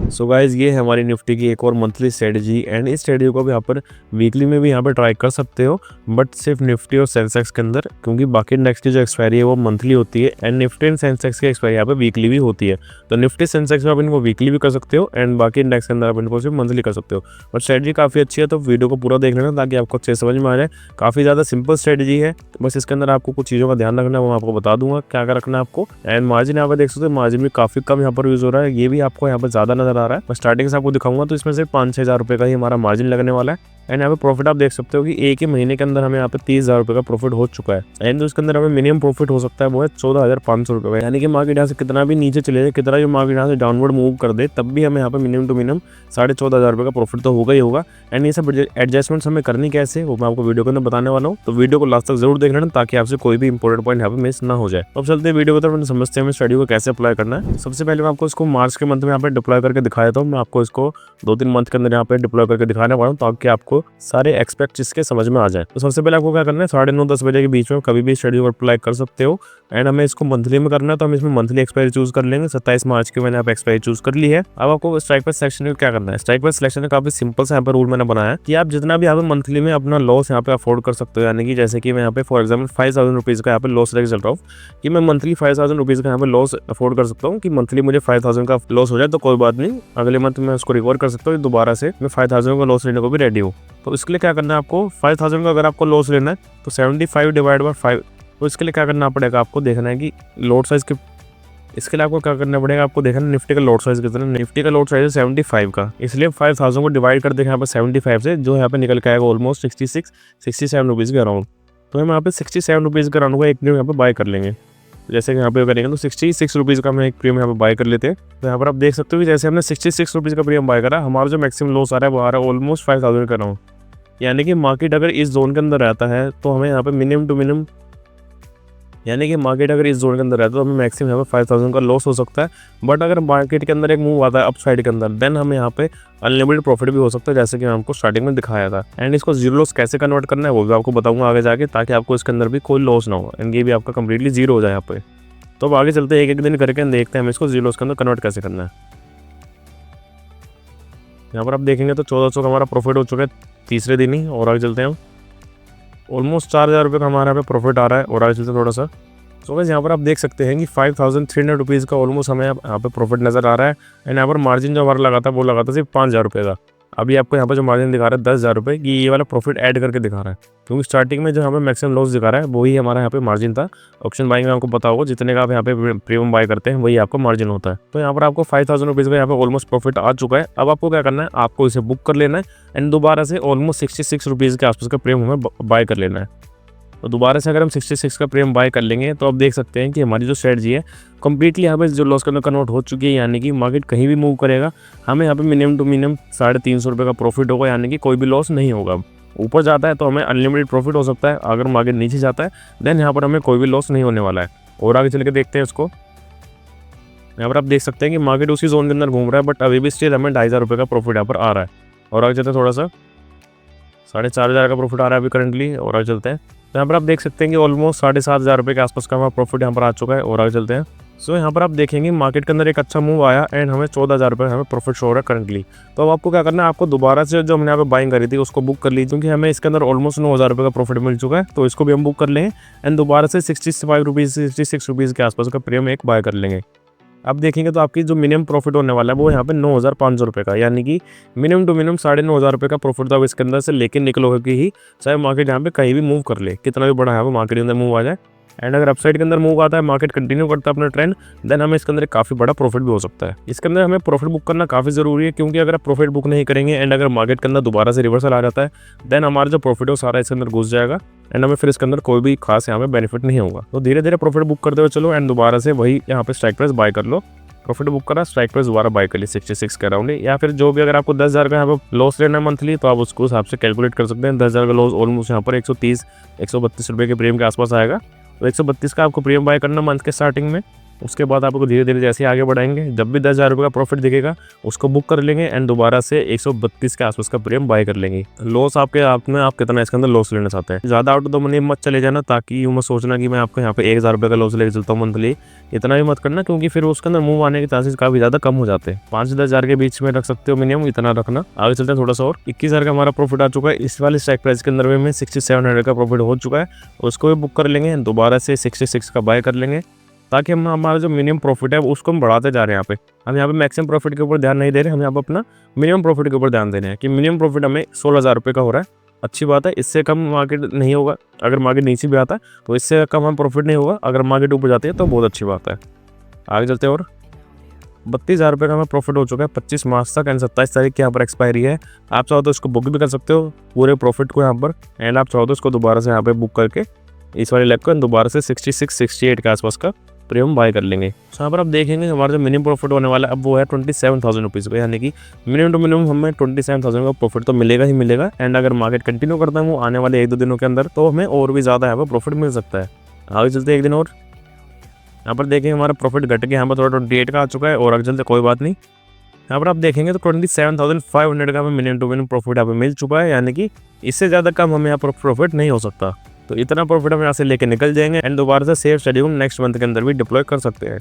So guys, ये है हमारी निफ्टी की एक और मंथली स्ट्रेटजी एंड इस स्ट्रेटजी को भी यहाँ पर वीकली में भी यहाँ पर ट्राई कर सकते हो, बट सिर्फ निफ्टी और सेंसेक्स के अंदर, क्योंकि बाकी इंडेक्स की जो एक्सपायरी है वो मंथली होती है एंड निफ्टी एंड सेंसेक्स की एक्सपायरी यहाँ पे वीकली भी होती है। तो निफ्टी सेंसेक्स में आप इनको वीकली भी कर सकते हो एंड बाकी इंडेक्स के अंदर आप इनको सिर्फ मंथली कर सकते हो। बट स्ट्रेटजी काफ़ी अच्छी है, तो वीडियो को पूरा देख लेना ताकि आपको अच्छे समझ में आ जाए। काफ़ी ज़्यादा सिंपल स्ट्रेटजी है, बस इसके अंदर आपको कुछ चीज़ों का ध्यान रखना है, वो मैं आपको बता दूंगा क्या क्या रखना है आपको। एंड मार्जिन यहाँ पर देख सकते हो, मार्जिन भी काफ़ी कम यहाँ पर यूज़ हो रहा है, ये भी आपको यहाँ पर ज़्यादा नजर आ रहा है। मैं स्टार्टिंग से आपको दिखाऊंगा तो इसमें से 5-6 हज़ार रुपये का ही हमारा मार्जिन लगने वाला है। एंड यहाँ पे प्रॉफिट आप देख सकते हो कि एक ही महीने के अंदर हमें यहाँ पे 30,000 रुपये का प्रॉफिट हो चुका है। एंड उसके अंदर हमें मिनिमम प्रॉफिट हो सकता है वो है 14,500 रुपये का, यानी कि मार्केट यहाँ से कितना भी नीचे चले जाए, कितना जो मार्केट यहाँ से डाउनवर्ड मूव कर दे, तब भी हमें यहाँ पे मिनिमम टू मिनिमम 14,500 रुपये का प्रॉफिट तो होगा ही होगा। एंड ये सब एडजस्टमेंट्स हमें करनी कैसे वो मैं आपको वीडियो के अंदर बताने वाला हूँ, तो वीडियो को लास्ट तक जरूर देख लेना ताकि आपसे कोई भी इंपॉर्टेंट पॉइंट यहाँ पे मिस ना हो जाए। अब चलते हैं वीडियो को तरफ, समझते हैं हमें स्टडी को कैसे अप्लाई करना है। सबसे पहले मैं आपको इसको मार्च के मंथ में यहाँ पे डिप्लॉय करके दिखाया था। मैं आपको इसको 2-3 मंथ के अंदर यहाँ पे डिप्लॉय करके दिखाने वाला हूँ ताकि आपको सारे एक्सपेक्ट इसके समझ में आ जाए। तो सबसे पहले आपको क्या करना है, 9:30-10 बजे के बीच में कभी भी स्टडी को अप्लाई कर सकते हो। एंड हमें इसको मंथली में करना है, तो हम इसमें मंथली एक्सपायरी चूज कर लेंगे। 27 मार्च की मैंने यहाँ पे एक्सपायरी चूज कर ली है। अब आपको स्ट्राइक प्राइस सिलेक्शन में क्या करना है, स्ट्राइक प्राइस सिलेक्शन में काफी सिंपल सा यहाँ पे रूल मैंने बनाया है कि आप जितना भी यहाँ पे मंथली में अपना लॉस यहाँ पे अफोर्ड कर सकते हो, यानी कि जैसे कि मैं यहाँ पे फॉर एग्जाम्पल 5,000 रुपीज़ का यहाँ पे लॉस लेकर चल रहा हूँ कि मैं मंथली 5,000 रुपीज़ का यहाँ पे लॉस अफोर्ड कर सकता हूँ कि मंथली मुझे 5,000 का लॉस हो जाए तो कोई बात नहीं, अगले मंथ में उसको रिकवर कर सकता हूँ, दोबारा से मैं 5,000 का लॉस लेने को भी रेडी हूँ। तो इसके लिए क्या करना है आपको, 5,000 का अगर आपको लॉस लेना है तो 75 डिवाइड बाय 5, तो इसके लिए क्या करना पड़ेगा आपको, देखना है कि लोड साइज के, इसके लिए आपको क्या करना पड़ेगा, आपको देखना निफ्टी का लोड साइज कितना। निफ्टी का लोड साइज है 75 का, इसलिए 5,000 को डिवाइड कर देंगे यहाँ पे 75 से, जो यहाँ पे निकल के आएगा ऑलमोस्ट 67 रुपीज़ के अराउंड। तो हम यहाँ पे 67 रुपीज़ के अराउंड का एक प्रीमियम यहाँ पे बाय कर लेंगे। जैसे कि यहाँ पे करेंगे तो 66 रुपीज़ का हम एक प्रीमियम यहाँ पे बाय कर लेते हैं। तो यहाँ पर आप देख सकते हो कि जैसे हमने 66 रुपीज़ का प्रीमियम बाय करा, हमारा जो मैक्सिमम लॉस आ रहा है वो आ रहा है ऑलमोस्ट 5,000 का अराउंड। यानी कि मार्केट अगर इस जोन के अंदर रहता है तो हमें यहाँ पे मिनिमम टू मिनिमम, यानी कि मार्केट अगर इस जोन के अंदर रहता है तो हमें मैक्सिमम यहाँ पे 5,000 का लॉस हो सकता है। बट अगर मार्केट के अंदर एक मूव आता है अप साइड के अंदर, देन हमें यहाँ पे अनलिमिटेड प्रॉफिट भी हो सकता है, जैसे कि मैं आपको स्टार्टिंग में दिखाया था। एंड इसको जीरो लॉस कैसे कन्वर्ट करना है वो भी आपको बताऊंगा आगे जाके, ताकि आपको इसके अंदर भी कोई लॉस ना हो एंड ये भी आपका कंप्लीटली जीरो हो जाए यहाँ पे। तो अब आगे चलते हैं, एक दिन करके देखते हैं हम इसको जीरो लॉस के अंदर कन्वर्ट कैसे करना है। यहाँ पर आप देखेंगे तो 1,400 का हमारा प्रॉफिट हो चुका है तीसरे दिन ही। और आगे चलते हैं हम, ऑलमोस्ट 4,000 रुपये का हमारा यहाँ पे प्रॉफिट आ रहा है। और आगे चलते हैं थोड़ा सा, तो बस यहाँ पर आप देख सकते हैं कि 5,300 रुपीज़ का ऑलमोस्ट हमें यहाँ पे प्रॉफिट नज़र आ रहा है। एंड यहाँ पर मार्जिन जो हमारा लगा था वो लगा था सिर्फ 5,000 रुपये का। अभी आपको यहाँ पर जो मार्जिन दिखा रहा है 10,000 रुपये की, ये वाला प्रॉफिट ऐड करके दिखा रहा है, क्योंकि स्टार्टिंग में जो हमें मैक्सिमम लॉस दिखा रहा है वही हमारा यहाँ पे मार्जिन था। ऑप्शन बाइंग में आपको पता होगा जितने का आप यहाँ पे प्रीमियम बाय करते हैं वही आपका मार्जिन होता है। तो यहाँ पर आपको 5,000 रुपीज़ का यहाँ पे ऑलमोस्ट प्रॉफिट आ चुका है। अब आपको क्या करना है, आपको इसे बुक कर लेना है एंड दोबारा से ऑलमोस्ट 66 रुपीज़ के आसपास का प्रीमियम हमें बाय कर लेना है। तो दोबारा से अगर हम 66 का प्रीमियम बाय कर लेंगे तो आप देख सकते हैं कि हमारी जो स्ट्रेटजी है कंप्लीटली यहाँ पे जो लॉस के अंदर कन्वर्ट हो चुकी है, यानी कि मार्केट कहीं भी मूव करेगा हमें यहाँ पे मिनिमम टू मिनिमम 350 रुपये का प्रॉफिट होगा, यानी कि कोई भी लॉस नहीं होगा। ऊपर जाता है तो हमें अनलिमिटेड प्रॉफिट हो सकता है, अगर मार्केट नीचे जाता है देन यहाँ पर हमें कोई भी लॉस नहीं होने वाला है। और आगे चल के देखते हैं इसको, यहाँ पर आप देख सकते हैं कि मार्केट उसी जोन के अंदर घूम रहा है, बट अभी भी स्टिल हमें 2,500 रुपये का प्रॉफिट यहाँ पर आ रहा है। और आगे चलते हैं थोड़ा सा, 4,500 का प्रॉफिट आ रहा है अभी करंटली। और आगे चलते हैं, तो यहाँ पर आप देख सकते हैं कि ऑलमोस्ट 7,500 रुपये के आसपास का हमारा प्रॉफिट यहाँ पर आ चुका है। और आगे चलते हैं, सो यहाँ पर आप देखेंगे मार्केट के अंदर एक अच्छा मूव आया एंड हमें 14,000 रुपये हमें प्रॉफिट शो हो रहा है करंटली। तो अब आपको क्या करना है, आपको दोबारा से जो हमने यहाँ पे बाइंग करी थी उसको बुक कर लीजिए, क्योंकि हमें इसके अंदर ऑलमोस्ट 9,000 रुपये का प्रॉफिट मिल चुका है। तो इसको भी हम बुक कर लेंगे एंड दोबारा से 65 रुपीज़ 66 रुपीज़ के आसपास का प्रीमियम एक बाय कर लेंगे। अब देखेंगे तो आपकी जो मिनिमम प्रॉफिट होने वाला है वो यहाँ पे 9,500 रुपये का, यानी कि मिनिमम टू मिनिमम 9,500 रुपये का प्रॉफिट तो अब इसके अंदर से लेके निकलोगे ही, चाहे मार्केट यहाँ पे कहीं भी मूव कर ले, कितना भी बड़ा यहाँ पे मार्केट के अंदर मूव आ जाए। एंड अगर अपसाइड के अंदर मूव आता है, मार्केट कंटिन्यू करता है अपना ट्रेंड, देन हमें इसके अंदर काफ़ी बड़ा प्रॉफिट भी हो सकता है। इसके अंदर हमें प्रॉफिट बुक करना काफ़ी ज़रूरी है, क्योंकि अगर आप प्रॉफिट बुक नहीं करेंगे एंड अगर मार्केट के अंदर दोबारा से रिवर्सल आ जाता है देन हमारा जो प्रॉफिट है वो सारा इसके अंदर घुस जाएगा एंड हमें फिर इसके अंदर कोई भी खास यहाँ पे बेनिफिट नहीं होगा। तो धीरे धीरे प्रॉफिट बुक करते हुए चलो एंड दोबारा से वही यहाँ पे स्ट्राइक प्राइस बाय कर लो। प्रॉफिट बुक करा, स्ट्राइक प्राइस दोबारा बाय कर ली 66 के अराउंड, या फिर जो भी अगर आपको 10,000 का यहाँ पे लॉस लेना है मंथली तो आप उसको हिसाब से कैलकुलेट कर सकते हैं। 10,000 का लॉस ऑलमोस्ट यहाँ पर 130-132 रुपये के प्रीमियम के आसपास आएगा। तो 132 का आपको प्रीमियम बाय करना मंथ के स्टार्टिंग में उसके बाद आपको धीरे धीरे जैसे आगे बढ़ाएंगे, जब भी 10,000 रुपये का प्रॉफिट दिखेगा उसको बुक कर लेंगे एंड दोबारा से 132 के आसपास का प्रीमियम बाय कर लेंगे। लॉस आपके आप में आप कितना इसके अंदर लॉस लेना चाहते हैं, ज़्यादा आउट ऑफ द मनी मत चले जाना, ताकि यूँ मत सोचना कि मैं आपको यहाँ पे 1,000 रुपये का लॉस लेके चलता हूँ मंथली, इतना भी मत करना, क्योंकि फिर उसके अंदर मूव आने के चांसेस काफ़ी ज़्यादा कम हो जाते हैं। 5 से 10,000 के बीच में रख सकते हो मिनिमम, इतना रखना। आगे चलते हैं थोड़ा सा और 21,000 का हमारा प्रॉफिट आ चुका है। इस वाले स्ट्राइक प्राइस के अंदर में 6700 का प्रॉफिट हो चुका है, उसको भी बुक कर लेंगे, दोबारा से 66 का बाय कर लेंगे, ताकि हम हमारा जो मिनिमम प्रॉफिट है उसको हम बढ़ाते जा रहे हैं। हम यहाँ पे मैक्सिमम प्रॉफिट के ऊपर ध्यान नहीं दे रहे, हम यहाँ पे अपना मिनिमम प्रॉफिट के ऊपर ध्यान दे रहे हैं कि मिनिमम प्रॉफिट हमें 16,000 रुपये का हो रहा है। अच्छी बात है, इससे कम मार्केट नहीं होगा। अगर मार्केट नीचे भी आता है तो इससे कम हम प्रॉफिट नहीं होगा, अगर मार्केट ऊपर जाती है तो बहुत अच्छी बात है। आगे चलते हैं और 32,000 रुपये का हमें प्रॉफिट हो चुका है 25 मार्च तक एंड 27 तारीख की यहाँ पर एक्सपायरी है। आप चाहो तो इसको बुक भी कर सकते हो पूरे प्रॉफिट को यहाँ पर, एंड आप चाहो तो इसको दोबारा से यहाँ पे बुक करके इस वाले लेग को दोबारा से 66-68 के आसपास का प्रीमियम बाय कर लेंगे। तो यहाँ पर आप देखेंगे हमारा जो मिनिमम प्रॉफिट होने वाला है अब वो है 27,000 रुपीज़ का, यानी कि मिनिमम टू मिनिमम हमें 27,000 का प्रॉफिट तो मिलेगा ही मिलेगा। एंड अगर मार्केट कंटिन्यू करता है वो आने वाले 1-2 दिनों के अंदर, तो हमें और भी ज़्यादा यहाँ पर प्रॉफिट मिल सकता है। आगे चलते एक दिन और यहाँ पर देखेंगे हमारा प्रॉफिट घट के यहाँ पर थोड़ा 28 का आ चुका है, और आगे चलते कोई बात नहीं। यहाँ पर आप देखेंगे तो 27,500 का हमें मिनिमम टू मिनिमम प्रॉफिट यहाँ पर मिल चुका है, यानी कि इससे ज़्यादा कम हमें यहाँ पर प्रॉफिट नहीं हो सकता। तो इतना प्रॉफिट हम यहाँ से लेके निकल जाएंगे एंड दोबारा से सेफ स्ट्रेटजी नेक्स्ट मंथ के अंदर भी डिप्लॉय कर सकते हैं।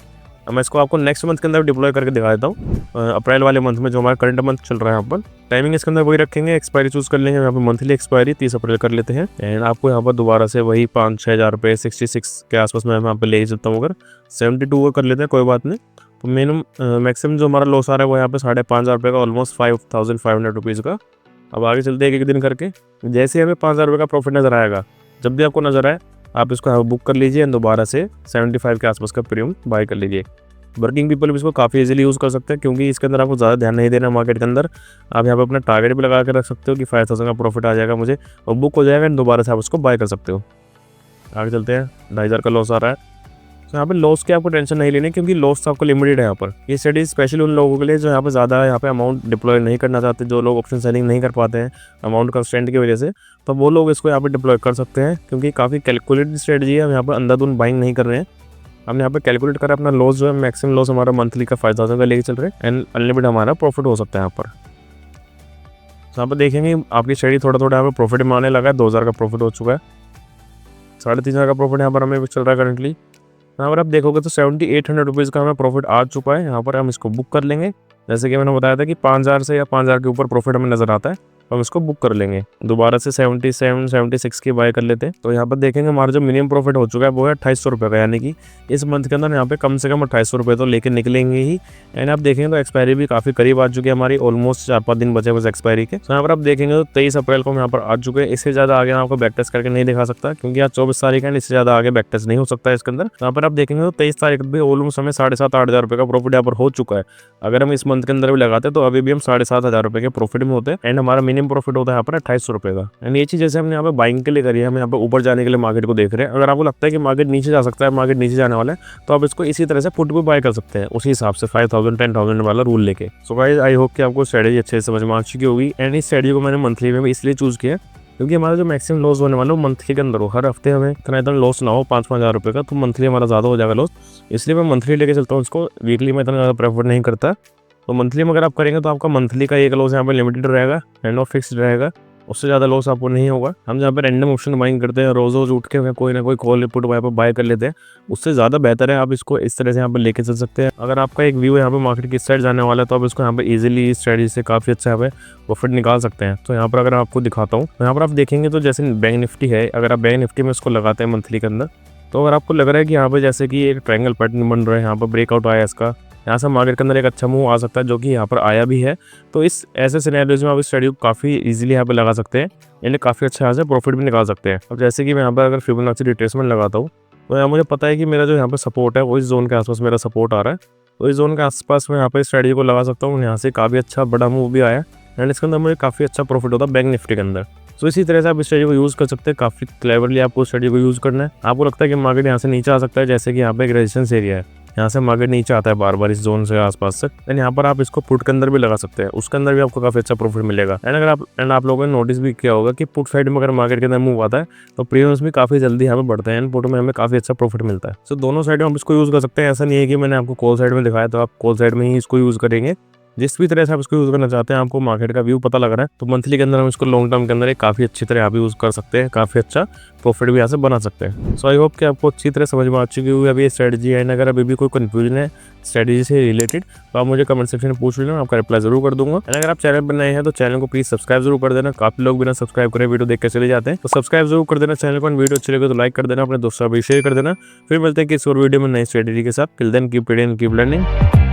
मैं इसको आपको नेक्स्ट मंथ के अंदर डिप्लॉय करके दिखा देता हूँ। अप्रैल वाले मंथ में जो हमारा करंट मंथ चल रहा है, यहाँ पर टाइमिंग इसके अंदर वही रखेंगे, एक्सपायरी चूज कर लेंगे। यहाँ पर मंथली एक्सपायरी 30 अप्रैल कर लेते हैं एंड आपको यहाँ पर दोबारा से वही 5-6 हज़ार रुपये 66 के आसपास मैं यहाँ पर ले चलता हूँ। अगर 72 का कर लेते हैं कोई बात नहीं, तो मिनिमम मैक्सिमम जो हमारा लॉस आ रहा है वो यहाँ पे 5,500 रुपये का, ऑलमोस्ट 5,500 रुपीज़ का। अब आगे चलते एक दिन करके, जैसे हमें 5,000 रुपये का प्रॉफिट नजर आएगा, जब भी आपको नजर आए आप इसको यहाँ बुक कर लीजिए, दोबारा से 75 के आसपास का प्रीमियम बाय कर लीजिए। वर्किंग पीपल भी इसको काफ़ी इजीली यूज़ कर सकते हैं, क्योंकि इसके अंदर आपको ज़्यादा ध्यान नहीं देना मार्केट के अंदर। आप यहाँ पे अपना टारगेट भी लगा के रख सकते हो कि 5,000 का प्रॉफिट आ जाएगा मुझे, और बुक हो जाएगा, दोबारा से आप उसको बाय कर सकते हो। आगे चलते हैं, 2,500 का लॉस आ रहा है। तो यहाँ पे लॉस की आपको टेंशन नहीं लेनी, क्योंकि लॉस तो आपको लिमिटेड है। यहाँ पर ये स्टडी स्पेशली उन लोगों के लिए जो यहाँ पे ज़्यादा यहाँ पे अमाउंट डिप्लॉय नहीं करना चाहते, जो लोग ऑप्शन सेलिंग नहीं कर पाते हैं अमाउंट कंस्ट्रेंट की वजह से, तो वो लोग इसको यहाँ पे डिप्लॉय कर सकते हैं, क्योंकि काफ़ी कैलकुलेटेड स्ट्रेटजी है। हम यहाँ पर अंधाधुंध बाइंग नहीं कर रहे हैं, हमने यहाँ पे कैलकुलेट करा अपना लॉस जो है, मैक्सिमम लॉस हमारा मंथली का 5,000 का लेके चल रहे हैं एंड अनलिमिटेड हमारा प्रॉफिट हो सकता है यहाँ पर। तो यहाँ पर देखेंगे आपकी स्टडी थोड़ा थोड़ा यहाँ पर प्रॉफिट में आने लगा है। 2,000 का प्रॉफिट हो चुका है, 3,500 का प्रॉफिट यहाँ पर हमें चल रहा है करंटली। यहाँ पर आप देखोगे तो 7,800 रुपीज़ का हमें प्रॉफिट आ चुका है। यहाँ पर हम इसको बुक कर लेंगे, जैसे कि मैंने बताया था कि 5,000 से या 5,000 के ऊपर प्रॉफिट हमें नजर आता है, हम इसको बुक कर लेंगे, दोबारा से 77-76 की बाय कर लेते हैं। तो यहाँ पर देखेंगे हमारा जो मिनिमम प्रॉफिट हो चुका है वो है 2,800 रुपये का, यानी कि इस मंथ के अंदर यहाँ पे कम से कम 2,800 रुपये तो लेके निकलेंगे ही। एंड आप देखेंगे तो एक्सपायरी भी काफ़ी करीब आ चुकी है हमारी, ऑलमोस्ट 4-5 दिन बचे बस एक्सपायरी के। तो यहाँ पर आप देखेंगे तो 23 अप्रैल को हम यहाँ पर आ चुके हैं। इससे ज़्यादा आगे आपको बैक टेस्ट करके नहीं दिखा सकता, क्योंकि आज 24 तारीख है, इससे ज़्यादा आगे बैक टेस्ट नहीं हो सकता है इसके अंदर। यहाँ पर आप देखेंगे तो 23 तारीख भी ऑलमोस्ट हमें 7,500-8 हज़ार रुपये का प्रॉफिट यहाँ पर हो चुका है। अगर हम इस मंथ के अंदर भी लगाते तो अभी भी हम 7,500 रुपये के प्रॉफिट में होते हैं एंड हमारा मिनिमम प्रॉफिट होता है यहाँ पर 2,800 रुपये का। एंड ये चीज़ जैसे हमने यहाँ पे बाइंग के लिए करी है, हम यहाँ पे ऊपर जाने के लिए मार्केट को देख रहे हैं। अगर आपको लगता है कि मार्केट नीचे जा सकता है, मार्केट नीचे जाने वाला है, तो आप इसको इसी तरह से पुट पे बाय कर सकते हैं, उसी हिसाब से 5,000-10,000 वाला रूल लेके। सो गाइस आई होप कि आपको स्ट्रेटजी अच्छे से समझ में आ चुकी होगी। एंड इस स्ट्रेटजी को मैंने मंथली में भी इसलिए चूज़ किया क्योंकि हमारा जो मैक्सिमम लॉस होने वाला है वो मंथली के अंदर हो। हर हफ्ते हमें इतना लॉस ना हो 5-5 हज़ार रुपये का, तो मंथली हमारा ज़्यादा हो जाएगा लॉस, इसलिए मैं मंथली लेके चलता हूँ इसको। वीकली में इतना ज़्यादा प्रेफर नहीं करता। तो मंथली में अगर आप करेंगे तो आपका मंथली का एक लॉस यहाँ पर लिमिटेड रहेगा एंड और फिक्स्ड रहेगा, उससे ज़्यादा लॉस आपको नहीं होगा। हम जहाँ पे रैंडम ऑप्शन बाइंग करते हैं, रोज़ उठ के कोई ना कोई कॉल पुट वहाँ पर बाय कर लेते हैं, उससे ज़्यादा बेहतर है आप इसको इस तरह से यहाँ पर लेके चल सकते हैं। अगर आपका एक व्यू यहाँ पे मार्केट किस साइड जाने वाला है, तो आप इसको यहाँ पे इजीली इस स्ट्रेटजी से काफ़ी अच्छा यहाँ पे प्रॉफिट निकाल सकते हैं। तो यहाँ पर अगर आपको दिखाता हूँ, तो यहाँ पर आप देखेंगे तो जैसे बैंक निफ्टी है, अगर आप बैंक निफ्टी में इसको लगाते हैं मंथली के अंदर, तो अगर आपको लग रहा है कि यहाँ पर जैसे कि एक ट्रायंगल पैटर्न बन रहा है, यहाँ पर ब्रेकआउट आया इसका, यहाँ से मार्केट के अंदर एक अच्छा मूव आ सकता है, जो कि यहाँ पर आया भी है। तो इस ऐसे सिनेरियोज में आप इस स्ट्रेटजी को काफ़ी इजीली यहाँ पे लगा सकते हैं, यानी काफ़ी अच्छा यहाँ से प्रॉफिट भी निकाल सकते हैं। अब जैसे कि मैं यहाँ पर अगर फिबोनाची रिट्रेसमेंट लगाता हूँ, तो यहाँ मुझे पता है कि मेरा जो यहाँ पे सपोर्ट है वो इस जोन के आसपास मेरा सपोर्ट आ रहा है, तो इस जोन के आसपास मैं यहाँ पे स्ट्रेटजी को लगा सकता हूँ। यहाँ से काफ़ी अच्छा बड़ा मूव भी आया एंड इसके अंदर मुझे काफ़ी अच्छा प्रॉफिट होता है बैंक निफ्टी के अंदर। तो इसी तरह से आप इस स्ट्रेटजी को यूज़ कर सकते हैं, काफ़ी क्लेवरली आपको स्ट्रेटजी को यूज़ करना है। आपको लगता है कि मार्केट यहाँ से नीचे आ सकता है, जैसे कि यहाँ पे एक रेजिस्टेंस एरिया है, यहाँ से मार्केट नीचे आता है बार बार इस जोन से आसपास तक, एंड यहाँ पर आप इसको पुट के अंदर भी लगा सकते हैं, उसके अंदर भी आपको काफी अच्छा प्रॉफिट मिलेगा। एंड आप लोगों ने नोटिस भी किया होगा कि पुट साइड में अगर मार्केट के अंदर मूव आता है तो प्रीमियम्स भी काफी जल्दी यहाँ पे बढ़ते हैं, एंड पुट में हमें काफी अच्छा प्रॉफिट मिलता है। सो दोनों साइड में हम इसको यूज कर सकते हैं। ऐसा नहीं है कि मैंने आपको कॉल साइड में दिखाया तो आप कॉल साइड में ही इसको यूज करेंगे। जिस भी तरह से आप इसको यूज़ करना चाहते हैं, आपको मार्केट का व्यू पता लग रहा है तो मंथली के अंदर हम इसको लॉन्ग टर्म के अंदर एक काफ़ी अच्छी तरह आप यूज़ कर सकते हैं, काफ़ी अच्छा प्रॉफिट भी यहाँ से बना सकते हैं। सो आई होप कि आपको अच्छी तरह समझ में आ चुकी हुई अभी ये स्ट्रेटजी है। अगर अभी भी कोई कंफ्यूजन है स्ट्रेटजी से रिलेटेड तो आप मुझे कमेंट सेक्शन में पूछ लेना, आपका रिप्लाई जरूर कर दूंगा। एंड अगर आप चैनल पर नए हैं तो चैनल को प्लीज सब्सक्राइब जरूर कर देना। काफी लोग बिना सब्सक्राइब करे वीडियो देख के चले जाते हैं, तो सब्सक्राइब जरूर कर देना चैनल को। वीडियो अच्छी लगे तो लाइक कर देना, अपने दोस्तों भी शेयर कर देना। फिर मिलते हैं किसी और वीडियो में नई स्ट्रेटजी के साथ। Till then keep reading, keep learning.